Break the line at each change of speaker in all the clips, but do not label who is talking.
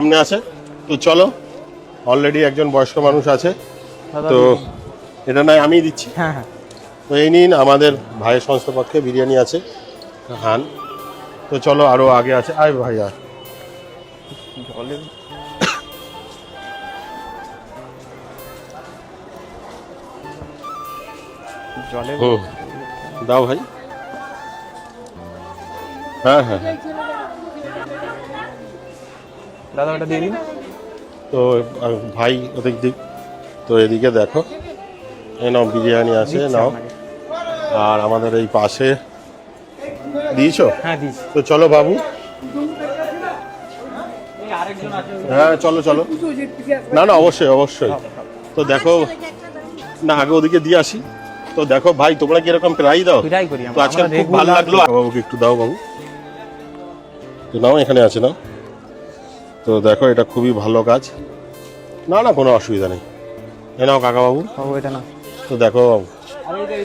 সামনে আছে। তো চলো, অলরেডি একজন বয়স্ক মানুষ আছে, তো এটা নয় আমি দিচ্ছি।
হ্যাঁ হ্যাঁ,
তো এই নিন, আমাদের ভাইয়ের সংস্থা পক্ষে বিরিয়ানি আছে, খান। তো চলো, আরো আগে আছে, আয় ভাই আয়।
জলে জলে
দাও ভাই। হ্যাঁ হ্যাঁ হ্যাঁ।
দাদা ওটা দিয়ে দিন।
তো ভাই ওদিক দিক, তো এদিকে দেখো, এ নাও বিরিয়ানি আছে,
দিচ্ছি
নাও।
আপনাকে।
আর আমাদের এই পাশে দিয়েছো।
হ্যাঁ দিচ্ছি।
তো চলো বাবু, হ্যাঁ চলো চলো। না না, অবশ্যই অবশ্যই। তো দেখো না, আগে ওদিকে দিয়ে আসি। তো দেখো ভাই, তোমরা কি এরকম প্রায় দাও?
ট্রাই করি
তো আজকে খুব ভালো লাগলো। বাবুকে একটু দাও বাবু, তো নাও, এখানে আছে নাও। তো দেখো, এটা খুবই ভালো কাজ। না না, কোনো অসুবিধা নেই। এ নাও কাকা বাবু।
এটা না।
তো দেখো,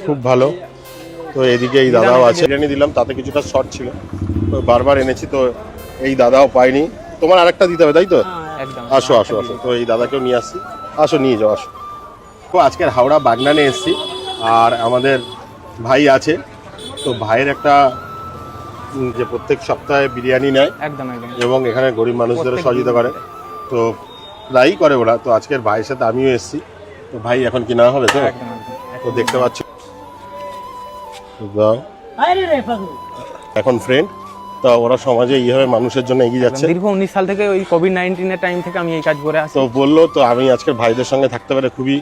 খুব ভালো। তো এদিকে এই দাদাও আছে, বিরিয়ানি দিলাম, তাতে কিছুটা শর্ট ছিল, তো বারবার এনেছি, তো এই দাদাও পাইনি। তোমার আরেকটা দিতে হবে তাই তো?
একদম।
আসো আসো আসো, তো এই দাদাকেও নিয়ে আসছি। আসো, নিয়ে যাও, আসো। তো আজকের হাওড়া বাগনানে এসেছি, আর আমাদের ভাই আছে। তো ভাইয়ের একটা যে প্রত্যেক সপ্তাহে বিরিয়ানি নেয়
একদম একদম।
এবং এখানে গরিব মানুষদের সহযোগিতা করে, তো প্রায়ই করে ওরা। তো আজকের ভাইয়ের সাথে আমিও এসেছি। তো ভাই এখন কি না হবে তো?
একদম একদম।
তো দেখতে পাচ্ছ, দাও। এখন ফ্রেন্ড, তো ওরা সমাজে এইভাবে মানুষের জন্য এগিয়ে যাচ্ছে।
দীর্ঘ 19 সাল থেকে ওই কোভিড-19 এর টাইম থেকে আমি এই কাজ করে আসছি।
তো বললো, তো আমি আজকের ভাইদের সঙ্গে থাকতে পারে খুবই